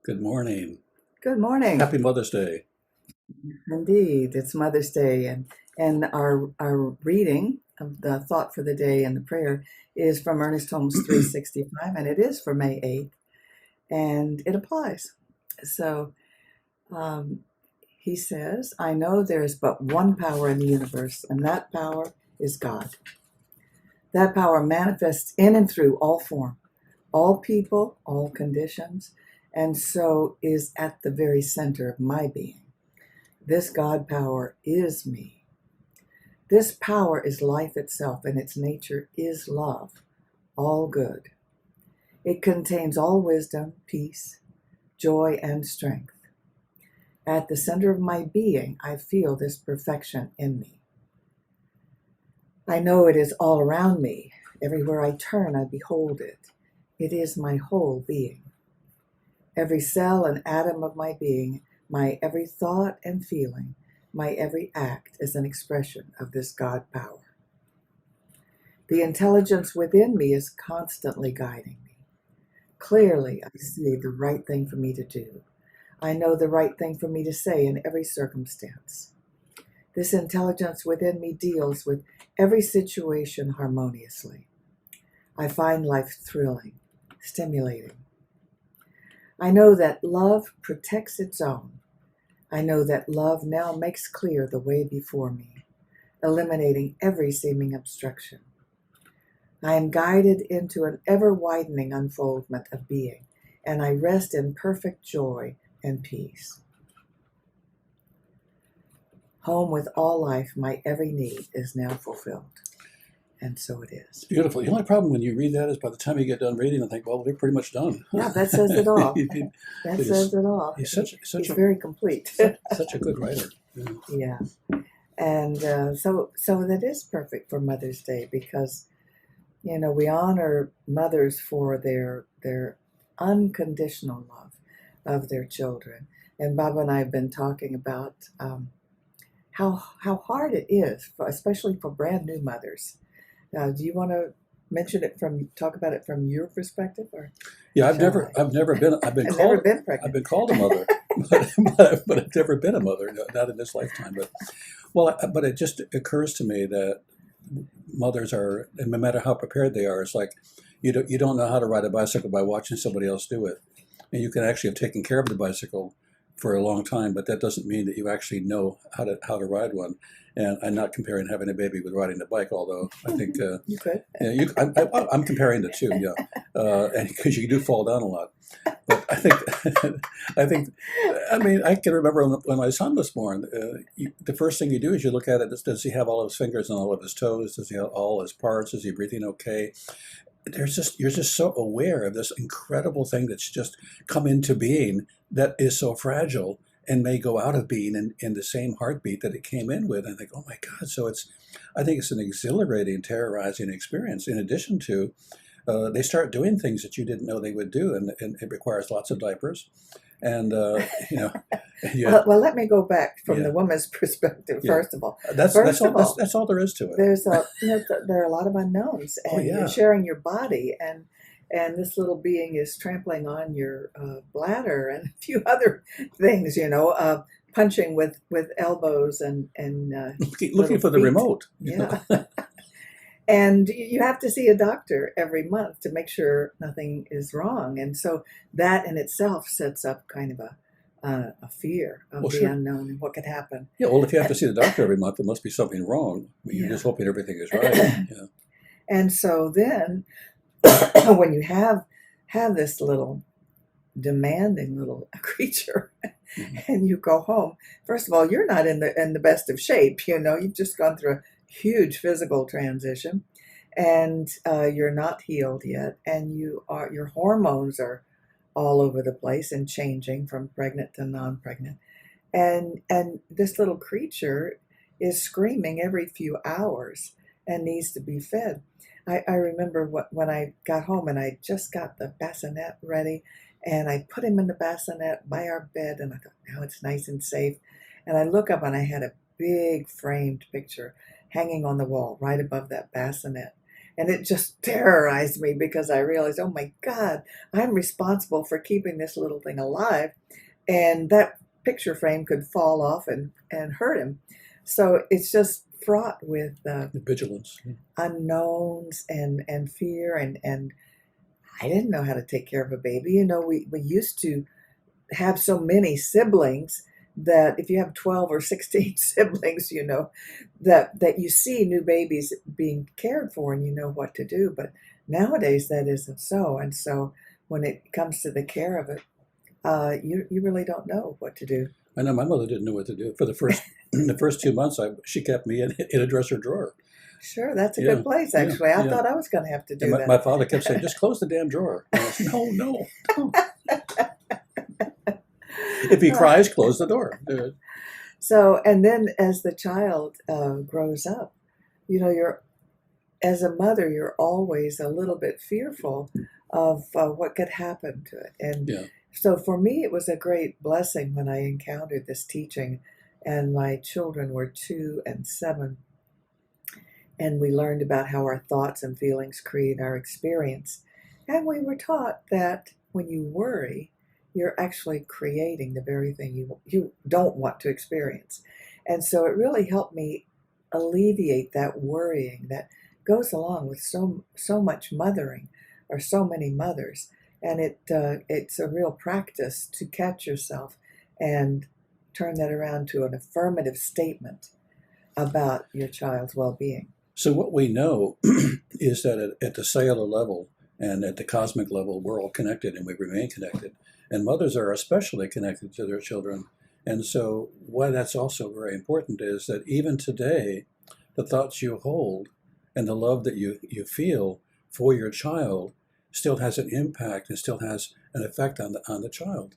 Good morning. Good morning. Happy Mother's Day. Indeed, it's Mother's Day, and our reading of the thought for the day and the prayer is from Ernest Holmes 365, and it is for May 8th, and it applies. So um, he says, I know there is but one power in the universe, and that power is God. That power manifests in and through all form, all people, all conditions, and so is at the very center of my being. This God power is me. This power is life itself, and its nature is love, all good. It contains all wisdom, peace, joy, and strength. At the center of my being, I feel this perfection in me. I know it is all around me. Everywhere I turn, I behold it. It is my whole being. Every cell and atom of my being, my every thought and feeling, my every act is an expression of this God power. The intelligence within me is constantly guiding me. Clearly, I see the right thing for me to do. I know the right thing for me to say in every circumstance. This intelligence within me deals with every situation harmoniously. I find life thrilling, stimulating. I know that love protects its own. I know that love now makes clear the way before me, eliminating every seeming obstruction. I am guided into an ever-widening unfoldment of being, and I rest in perfect joy and peace. Home with all life, my every need is now fulfilled. And so it It's is. beautiful. The only problem when you read that is by the time you get done reading, I think, well, they're pretty much done. Yeah, that says it all. It That is, says it all. he's such He's a very complete. such a good writer. Yeah. Yeah. And so that is perfect for Mother's Day because we honor mothers for their unconditional love of their children. And Bob and I have been talking about how hard it is, especially for brand new mothers. Do you want to talk about it from your perspective, or Yeah, shall I? I've never been, I've never been I've pregnant. been called a mother, but I've never been a mother, not in this lifetime. But it just occurs to me that mothers are, and no matter how prepared they are, it's like you don't know how to ride a bicycle by watching somebody else do it, and you can actually have taken care of the bicycle for a long time, but that doesn't mean that you actually know how to ride one. And I'm not comparing having a baby with riding a bike, although I think You could. yeah, I'm comparing the two, yeah, and because you do fall down a lot. But I think, I think, I mean, I can remember when my son was born. The first thing you do is you look at it. Does he have all of his fingers and all of his toes? Does he have all his parts? Is he breathing okay? You're just so aware of this incredible thing that's just come into being that is so fragile and may go out of being in the same heartbeat that it came in with. And I think, oh my God! So I think it's an exhilarating, terrorizing experience. In addition to they start doing things that you didn't know they would do, and it requires lots of diapers, and you know, yeah, Well, let me go back from yeah, the woman's perspective. yeah. First of all, That's first all. of all, That's all there is to it. there's there are a lot of unknowns, Oh and you're yeah, sharing your body, and this little being is trampling on your bladder and a few other things, punching with elbows and looking little for the feet. remote. Yeah. And you have to see a doctor every month to make sure nothing is wrong. And so that in itself sets up kind of a fear Well, of the sure. unknown and what could happen. Yeah. Well, if you have to And see the doctor every month, there must be something wrong. You're just yeah. hoping everything is right. Yeah. And so then when you have this little demanding little creature Mhm. and you go home, first of all, you're not in the best of shape. You've just gone through a huge physical transition, and you're not healed yet, and your hormones are all over the place and changing from pregnant to non-pregnant, and this little creature is screaming every few hours and needs to be fed. I remember when I got home and I just got the bassinet ready, and I put him in the bassinet by our bed, and I thought, now it's nice and safe. And I look up and I had a big framed picture hanging on the wall right above that bassinet. And it just terrorized me because I realized, oh my God, I'm responsible for keeping this little thing alive. And that picture frame could fall off and hurt him. So it's just fraught with Vigilance. unknowns and fear. And I didn't know how to take care of a baby. You know, we used to have so many siblings that if you have 12 or 16 siblings, you know, that you see new babies being cared for and you know what to do. But nowadays that isn't so. And so when it comes to the care of it, you really don't know what to do. I know my mother didn't know what to do for the first the first 2 months. She kept me in a dresser drawer. Sure, that's a Yeah, good place, yeah, actually. I yeah. thought I was going to have to And do my that. father kept saying, "Just close the damn drawer." And I said, "No, no, no. If he Uh, cries, close the door." So, and then as the child grows up, you know, as a mother, you're always a little bit fearful of what could happen to it. And Yeah. so for me, it was a great blessing when I encountered this teaching, and my children were 2 and 7. And we learned about how our thoughts and feelings create our experience. And we were taught that when you worry, you're actually creating the very thing you don't want to experience. And so it really helped me alleviate that worrying that goes along with so much mothering, or so many mothers. And it's a real practice to catch yourself and turn that around to an affirmative statement about your child's well-being. So what we know is that at the cellular level and at the cosmic level, we're all connected and we remain connected. And mothers are especially connected to their children. And so why that's also very important is that even today, the thoughts you hold and the love that you feel for your child still has an impact and still has an effect on the child.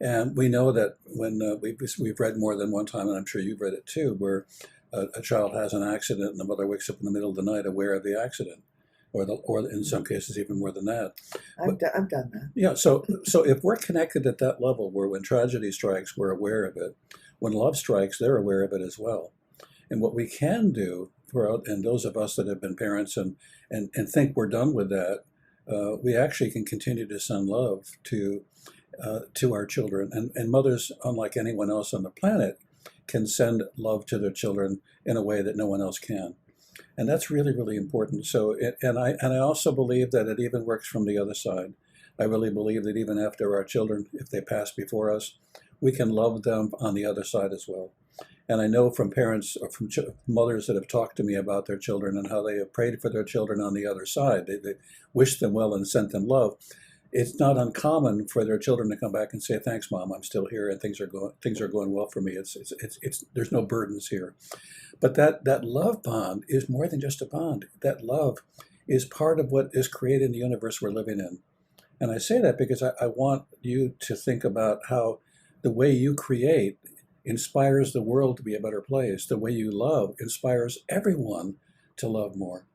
And we know that when we've read more than one time, and I'm sure you've read it too, where a child has an accident and the mother wakes up in the middle of the night aware of the accident, or in some cases even more than that. But I've done that. yeah, so if we're connected at that level, where when tragedy strikes, we're aware of it. When love strikes, they're aware of it as well. And what we can do and those of us that have been parents and think we're done with that, we actually can continue to send love to our children. And mothers, unlike anyone else on the planet, can send love to their children in a way that no one else can. And that's really, really important. And I also believe that it even works from the other side. I really believe that even after our children, if they pass before us, we can love them on the other side as well. And I know from parents or from mothers that have talked to me about their children and how they have prayed for their children on the other side. They wished them well and sent them love. It's not uncommon for their children to come back and say, "Thanks, Mom, I'm still here, and things are going well for me. It's there's no burdens here." But that love bond is more than just a bond. That love is part of what is created in the universe we're living in. And I say that because I want you to think about how the way you create inspires the world to be a better place. The way you love inspires everyone to love more.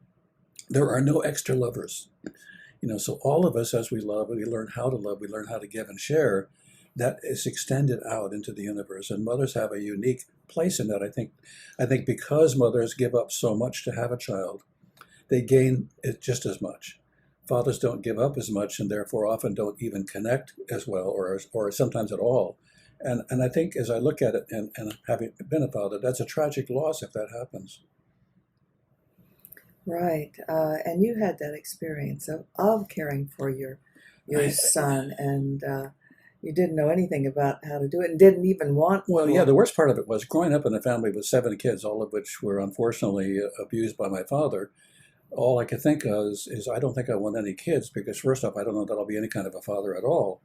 There are no extra lovers. So all of us, as we love, we learn how to love, we learn how to give and share. That is extended out into the universe, and mothers have a unique place in that. I think because mothers give up so much to have a child, they gain it just as much. Fathers don't give up as much, and therefore often don't even connect as well, or sometimes at all. And I think as I look at it, and having been a father, that's a tragic loss if that happens. Right. And you had that experience of caring for your I, son, and you didn't know anything about how to do it, and didn't even want. Well, yeah, the worst part of it was growing up in a family with 7 kids, all of which were unfortunately abused by my father. All I could think of is I don't think I want any kids because, first off, I don't know that I'll be any kind of a father at all.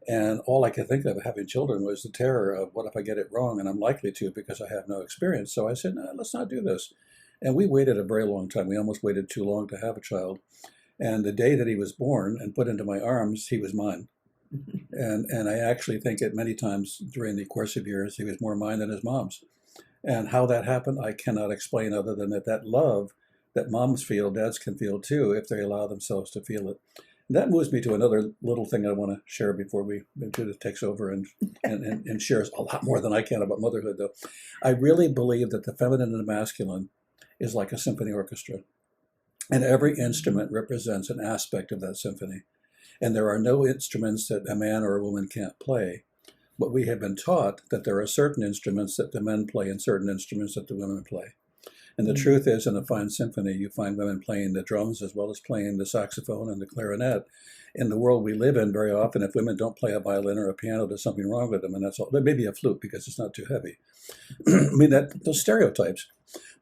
And all I could think of having children was the terror of what if I get it wrong, and I'm likely to because I have no experience. So I said, no, let's not do this. And we waited a very long time. We almost waited too long to have a child. And the day that he was born and put into my arms, he was mine. And I actually think that many times during the course of years, he was more mine than his mom's. And how that happened, I cannot explain other than that love that moms feel, dads can feel too, if they allow themselves to feel it. And that moves me to another little thing I want to share before Judith takes over and shares a lot more than I can about motherhood, though. I really believe that the feminine and the masculine is like a symphony orchestra. And every instrument represents an aspect of that symphony. And there are no instruments that a man or a woman can't play. But we have been taught that there are certain instruments that the men play and certain instruments that the women play. And the truth is, in a fine symphony, you find women playing the drums as well as playing the saxophone and the clarinet. In the world we live in, very often, if women don't play a violin or a piano, there's something wrong with them, and that's all. There may be a flute because it's not too heavy. I mean, those stereotypes.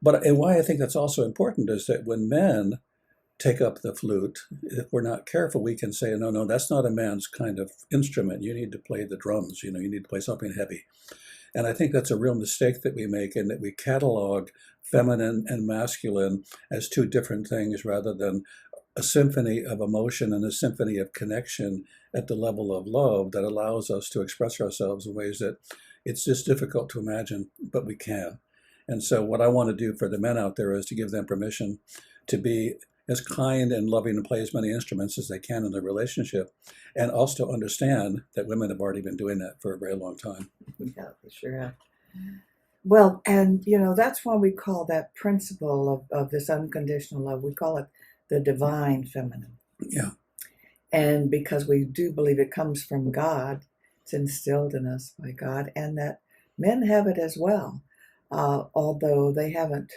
And why I think that's also important is that when men take up the flute, if we're not careful, we can say, no, no, that's not a man's kind of instrument. You need to play the drums. You need to play something heavy. And I think that's a real mistake that we make, in that we catalog feminine and masculine as two different things rather than a symphony of emotion and a symphony of connection at the level of love that allows us to express ourselves in ways that it's just difficult to imagine, but we can. And so what I want to do for the men out there is to give them permission to be as kind and loving and play as many instruments as they can in their relationship, and also understand that women have already been doing that for a very long time. Yeah, they sure have. Well, and that's why we call that principle of this unconditional love, we call it the divine feminine. Yeah. And because we do believe it comes from God, it's instilled in us by God, and that men have it as well, although they haven't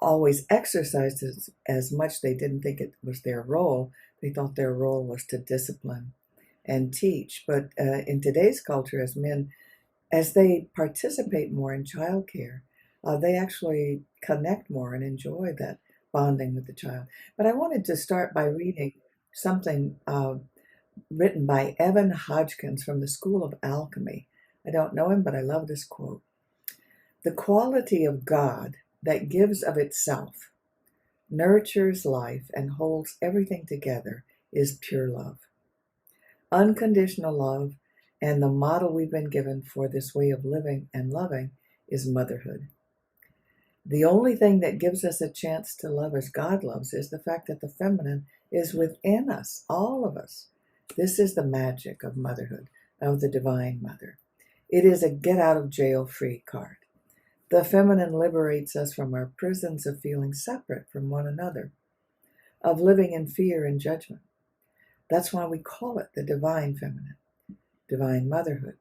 always exercised as much. They didn't think it was their role. They thought their role was to discipline and teach. But in today's culture, as men, as they participate more in childcare, they actually connect more and enjoy that bonding with the child. But I wanted to start by reading something written by Evan Hodgkins from the School of Alchemy. I don't know him, but I love this quote. "The quality of God that gives of itself, nurtures life, and holds everything together is pure love. Unconditional love, and the model we've been given for this way of living and loving, is motherhood. The only thing that gives us a chance to love as God loves is the fact that the feminine is within us, all of us. This is the magic of motherhood, of the Divine Mother. It is a get-out-of-jail-free card. The feminine liberates us from our prisons of feeling separate from one another, of living in fear and judgment. That's why we call it the Divine Feminine, Divine Motherhood.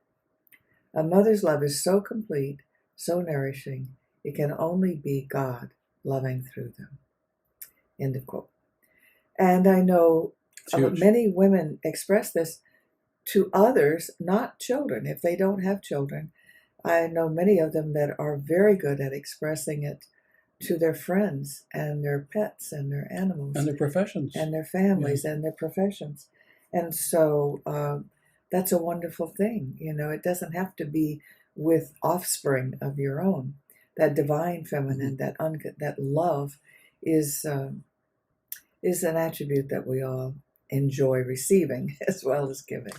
A mother's love is so complete, so nourishing, it can only be God loving through them." End of quote. And I know many women express this to others, not children. If they don't have children, I know many of them that are very good at expressing it to their friends and their pets and their animals. And their professions. And their families and their professions. And so that's a wonderful thing. It doesn't have to be with offspring of your own. That divine feminine, that love is an attribute that we all enjoy receiving as well as giving.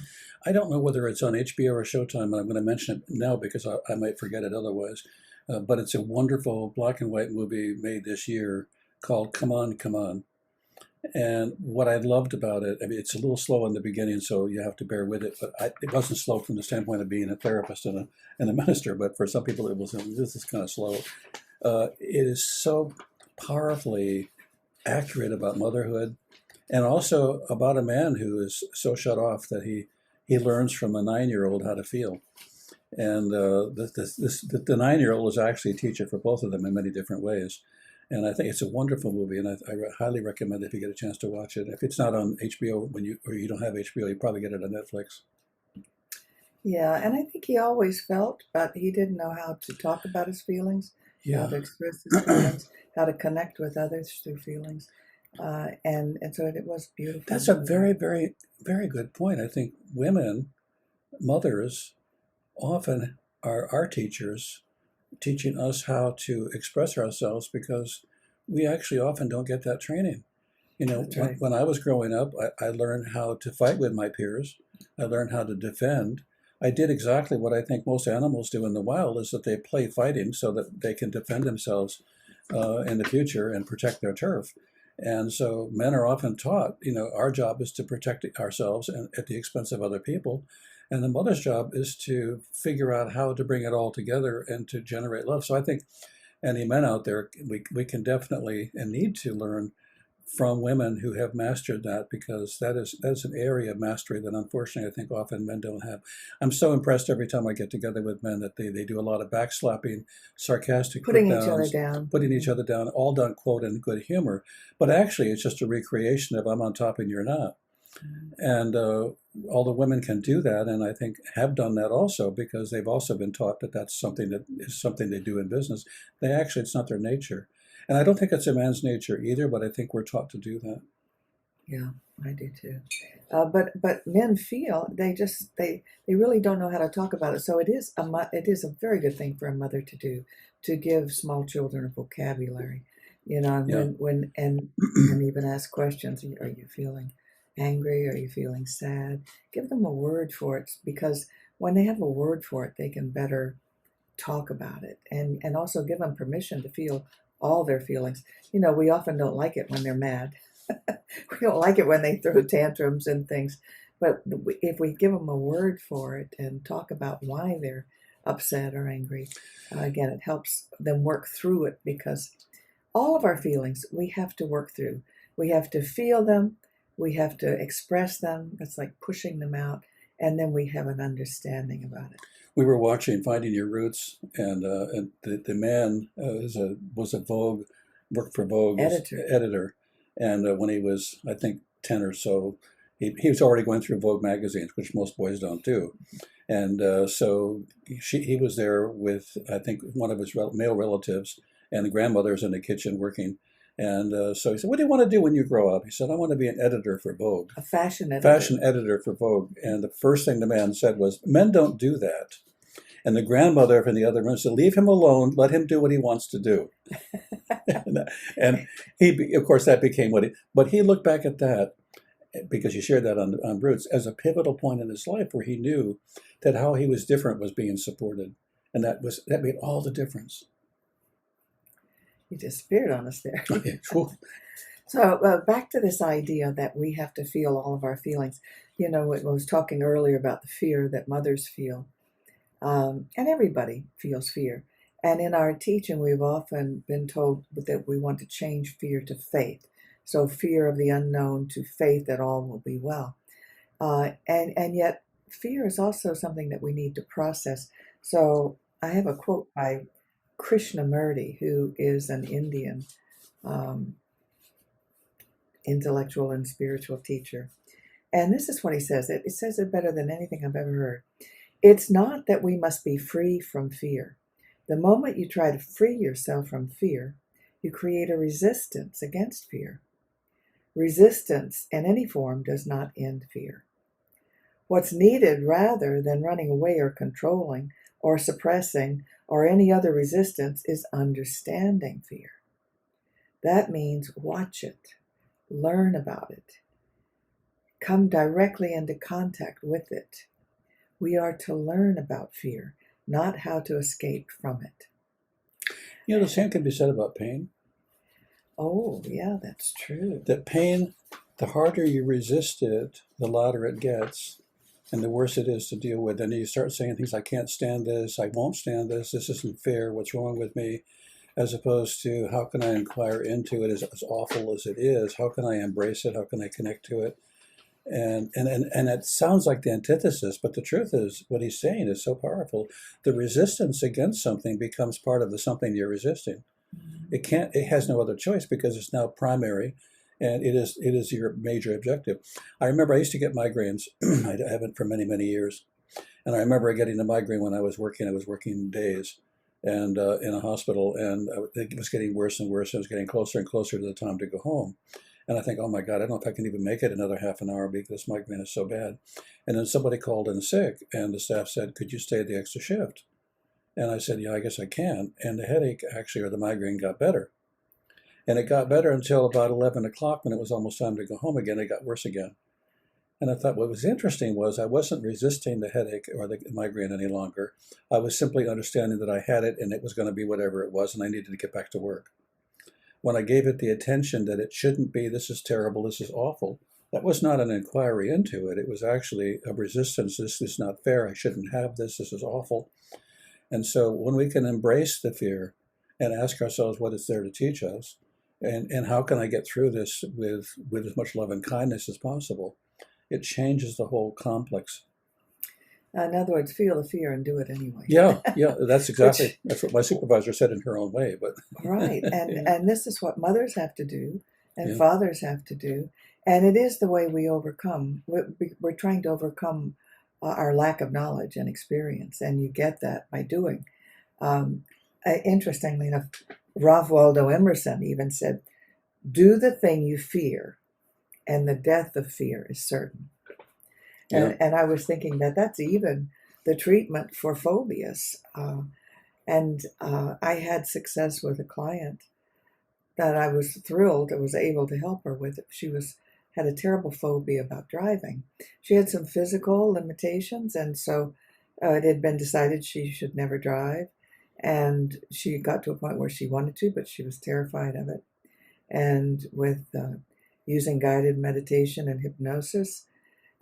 I don't know whether it's on HBO or Showtime, and I'm going to mention it now because I might forget it otherwise. But it's a wonderful black and white movie made this year called Come On, Come On. And what I loved about it, I mean, it's a little slow in the beginning, so you have to bear with it. But it wasn't slow from the standpoint of being a therapist and a minister. But for some people, this is kind of slow. It is so powerfully accurate about motherhood, and also about a man who is so shut off that he learns from a 9-year-old how to feel. And the 9-year-old is actually a teacher for both of them in many different ways. And I think it's a wonderful movie, and I highly recommend it if you get a chance to watch it. If it's not on HBO or you don't have HBO, you probably get it on Netflix. Yeah, and I think he always felt, but he didn't know how to talk about his feelings, how to express his feelings, how to connect with others through feelings. And so it was beautiful. That's a very, very, very good point. I think women, mothers, often are our teachers, teaching us how to express ourselves, because we actually often don't get that training. Right. When I was growing up, I learned how to fight with my peers. I learned how to defend. I did exactly what I think most animals do in the wild, is that they play fighting so that they can defend themselves in the future and protect their turf. And so men are often taught, our job is to protect ourselves at the expense of other people. And the mother's job is to figure out how to bring it all together and to generate love. So I think any men out there, we can definitely and need to learn from women who have mastered that, because that's an area of mastery that unfortunately I think often men don't have. I'm so impressed every time I get together with men that they do a lot of backslapping, sarcastic put Putting each other downs, down. putting each other down, all done quote in good humor. But actually it's just a recreation of I'm on top and you're not. And all the women can do that, and I think have done that also because they've also been taught that that's something that is something they do in business. It's not their nature. And I don't think it's a man's nature either, but I think we're taught to do that. Yeah, I do too. But men feel they really don't know how to talk about it. So it is a very good thing for a mother to do, to give small children a vocabulary, and Yeah. and even ask questions. Are you feeling angry? Are you feeling sad? Give them a word for it, because when they have a word for it, they can better talk about it, and also give them permission to feel all their feelings. We often don't like it when they're mad. We don't like it when they throw tantrums and things. But if we give them a word for it and talk about why they're upset or angry, again, it helps them work through it, because all of our feelings we have to work through. We have to feel them. We have to express them. It's like pushing them out. And then we have an understanding about it. We were watching Finding Your Roots, and the man was a Vogue, worked for Vogue as editor. And when he was, I think, 10 or so, he was already going through Vogue magazines, which most boys don't do. And so he was there with, I think, one of his male relatives, and the grandmother's in the kitchen working. And so he said, "What do you want to do when you grow up?" He said, "I want to be an editor for Vogue." A fashion editor. Fashion editor for Vogue. And the first thing the man said was, "Men don't do that." And the grandmother from the other room said, "Leave him alone. Let him do what he wants to do." and he, of course, that became but he looked back at that, because he shared that on Roots, as a pivotal point in his life where he knew that how he was different was being supported. And that made all the difference. You disappeared on us there. Cool. So back to this idea that we have to feel all of our feelings. I was talking earlier about the fear that mothers feel. And everybody feels fear. And in our teaching, we've often been told that we want to change fear to faith. So fear of the unknown to faith that all will be well. And yet fear is also something that we need to process. So I have a quote by Krishnamurti, who is an Indian intellectual and spiritual teacher. And this is what he says. It says it better than anything I've ever heard. It's not that we must be free from fear. The moment you try to free yourself from fear, you create a resistance against fear. Resistance in any form does not end fear. What's needed, rather than running away or controlling or suppressing or any other resistance, is understanding fear. That means watch it, learn about it, come directly into contact with it. We are to learn about fear, not how to escape from it. The same can be said about pain. Oh, yeah, that's true. That pain, the harder you resist it, the louder it gets, and the worse it is to deal with. And you start saying things, "I can't stand this, I won't stand this isn't fair, what's wrong with me?" As opposed to, how can I inquire into it, as awful as it is? How can I embrace it? How can I connect to it? And it sounds like the antithesis, but the truth is, what he's saying is so powerful. The resistance against something becomes part of the something you're resisting. It has no other choice, because it's now primary, and it is your major objective. I remember I used to get migraines. I haven't for many, many years. And I remember getting a migraine when I was working days and in a hospital, and it was getting worse and worse. It was getting closer and closer to the time to go home. And I think, oh my God, I don't know if I can even make it another half an hour because this migraine is so bad. And then somebody called in sick, and the staff said, "Could you stay the extra shift?" And I said, "Yeah, I guess I can." And the headache, actually, or the migraine, got better. And it got better until about 11 o'clock, when it was almost time to go home again. It got worse again. And I thought what was interesting was I wasn't resisting the headache or the migraine any longer. I was simply understanding that I had it, and it was going to be whatever it was, and I needed to get back to work. When I gave it the attention that it shouldn't be, this is terrible, this is awful, that was not an inquiry into it. It was actually a resistance. This is not fair. I shouldn't have this. This is awful. And so when we can embrace the fear and ask ourselves what it's there to teach us, and how can I get through this with as much love and kindness as possible? It changes the whole complex. In other words, feel the fear and do it anyway. Yeah, that's exactly, Which, that's what my supervisor said in her own way, but right, and this is what mothers have to do, and yeah, fathers have to do, and it is the way we overcome. We're trying to overcome our lack of knowledge and experience, and you get that by doing. Um, Interestingly enough, Ralph Waldo Emerson even said, "Do the thing you fear, and the death of fear is certain." yeah, And I was thinking that that's even the treatment for phobias. I had success with a client that I was thrilled I was able to help her with. She had a terrible phobia about driving. She had some physical limitations, and so it had been decided she should never drive. And she got to a point where she wanted to, but she was terrified of it. And with using guided meditation and hypnosis,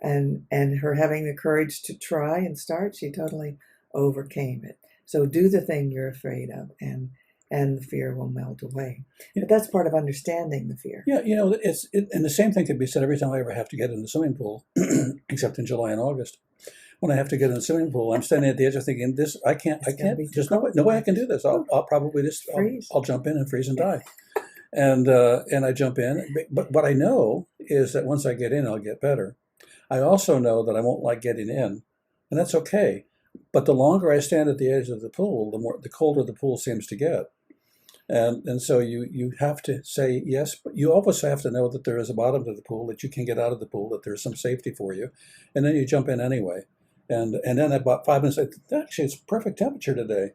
and her having the courage to try and start, she totally overcame it. So do the thing you're afraid of, and the fear will melt away. But that's part of understanding the fear. yeah. And the same thing could be said every time I ever have to get in the swimming pool, except in July and August. When I have to get in the swimming pool, I'm standing at the edge of thinking, "This, I can't, It's gonna be too there's cold. no way I can do this. I'll probably Freeze. I'll jump in and freeze and die." And I jump in, but what I know is that once I get in, I'll get better. I also know that I won't like getting in, and that's okay. But the longer I stand at the edge of the pool, the colder the pool seems to get. And so you have to say yes, but you always have to know that there is a bottom to the pool, that you can get out of the pool, that there's some safety for you, and then you jump in anyway. And then about 5 minutes, actually, it's perfect temperature today.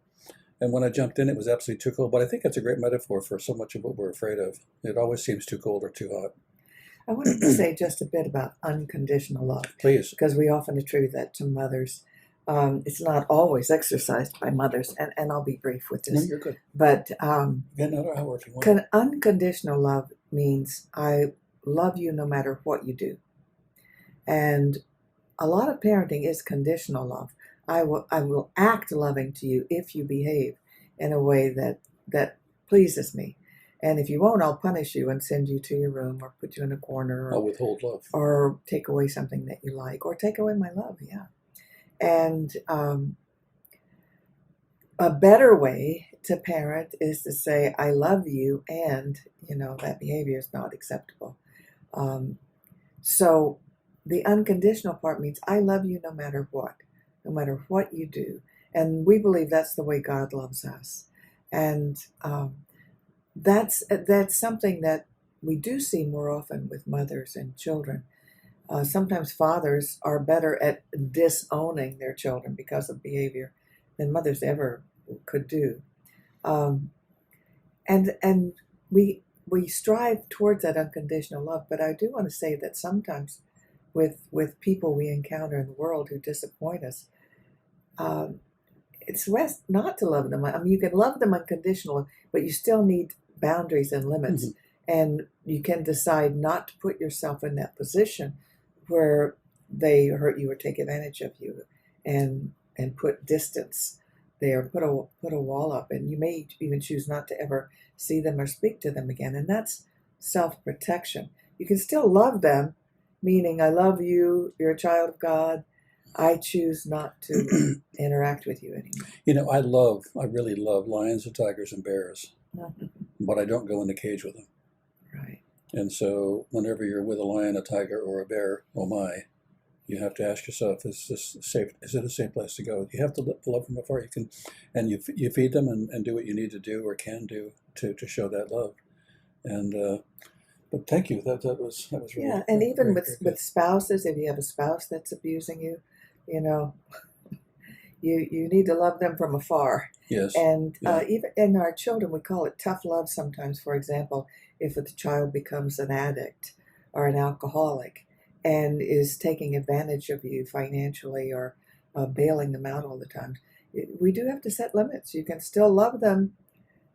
And when I jumped in, it was absolutely too cold. But I think it's a great metaphor for so much of what we're afraid of. It always seems too cold or too hot. I wanted to say just a bit about unconditional love, Please. because we often attribute that to mothers. It's not always exercised by mothers, and I'll be brief with No, this. you're good. But Get another hour if you want. unconditional love means I love you no matter what you do. And a lot of parenting is conditional love. I will act loving to you if you behave in a way that pleases me. And if you won't, I'll punish you and send you to your room or put you in a corner I'll withhold love. or take away something that you like or take away my love. Yeah. And a better way to parent is to say, I love you, and, that behavior is not acceptable. So the unconditional part means I love you no matter what you do. And we believe that's the way God loves us. And that's something that we do see more often with mothers and children. Sometimes fathers are better at disowning their children because of behavior than mothers ever could do. Um, and we strive towards that unconditional love, but I do want to say that sometimes with people we encounter in the world who disappoint us, it's best not to love them. I mean, you can love them unconditionally, but you still need boundaries and limits. Mhm. And you can decide not to put yourself in that position where they hurt you or take advantage of you, and put distance there, put a wall up, and you may even choose not to ever see them or speak to them again. And that's self-protection. You can still love them, meaning I love you, you're a child of God. I choose not to interact with you anymore. I really love lions and tigers and bears, but I don't go in the cage with them. Right. And so whenever you're with a lion, a tiger, or a bear, oh my, you have to ask yourself, is this safe? Is it a safe place to go? You have to love from afar. You can, and you feed them and do what you need to do or can do to show that love. And but thank you. That was really, Yeah, and even very, very good. with spouses, if you have a spouse that's abusing you, you know, you need to love them from afar. Yes. And Yeah. even in our children, we call it tough love sometimes. For example, if the child becomes an addict or an alcoholic and is taking advantage of you financially or bailing them out all the time, we do have to set limits. You can still love them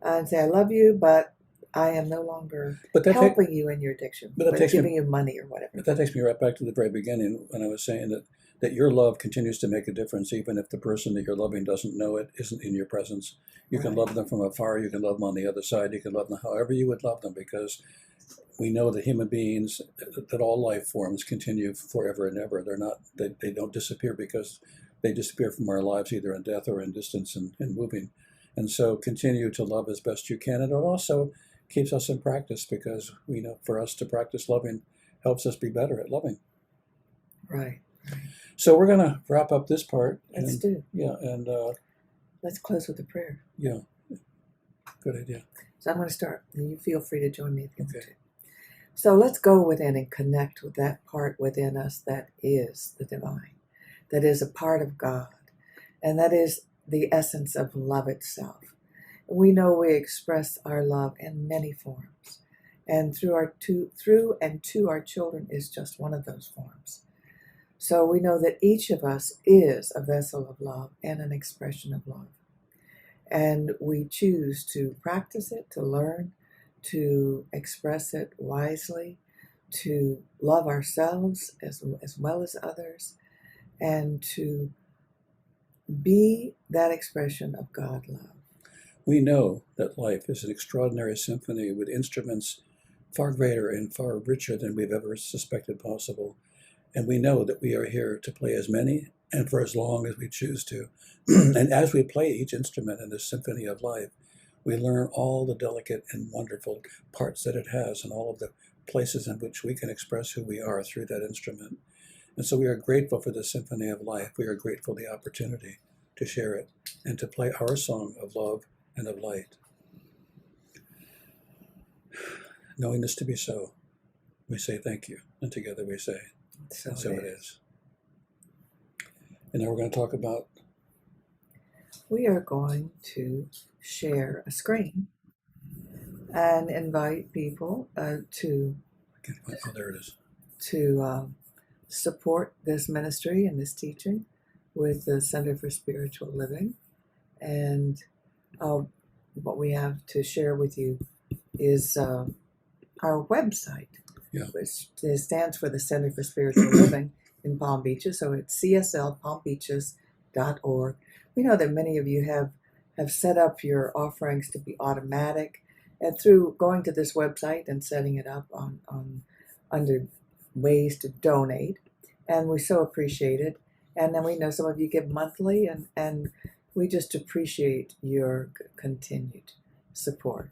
and say, I love you, but I am no longer But helping you in your addiction, but that but takes me giving you money or whatever. But that takes me right back to the very beginning when I was saying that that your love continues to make a difference, even if the person that you're loving doesn't know it, isn't in your presence. You can Right. love them from afar. You can love them on the other side. You can love them however you would love them, because we know that human beings, that all life forms continue forever and ever. They're not, they don't disappear because they disappear from our lives either in death or in distance and moving. And so continue to love as best you can. And it also keeps us in practice, because we know for us to practice loving helps us be better at loving. Right. So we're going to wrap up this part. Let's And do. yeah, and Let's close with a prayer. yeah, good idea. So I'm going to start, and you feel free to join me at the end Okay. too. So let's go within and connect with that part within us that is the divine, that is a part of God, and that is the essence of love itself. We know we express our love in many forms, and through and to our children is just one of those forms. So we know that each of us is a vessel of love and an expression of love. And we choose to practice it, to learn, to express it wisely, to love ourselves as well as others, and to be that expression of God love. We know that life is an extraordinary symphony with instruments far greater and far richer than we've ever suspected possible. And we know that we are here to play as many and for as long as we choose to. And as we play each instrument in this symphony of life, we learn all the delicate and wonderful parts that it has, and all of the places in which we can express who we are through that instrument. And so we are grateful for the symphony of life. We are grateful for the opportunity to share it and to play our song of love and of light. Knowing this to be so, we say thank you, and together we say, So, and so it is. And now we're going to talk about. We are going to share a screen and invite people to Oh, there it is. support this ministry and this teaching with the Center for Spiritual Living. And what we have to share with you is our website, which stands for the Center for Spiritual Living in Palm Beaches. So it's cslpalmbeaches.org. We know that many of you have set up your offerings to be automatic, and through going to this website and setting it up on under ways to donate, and we so appreciate it. And then we know some of you give monthly, and we just appreciate your continued support.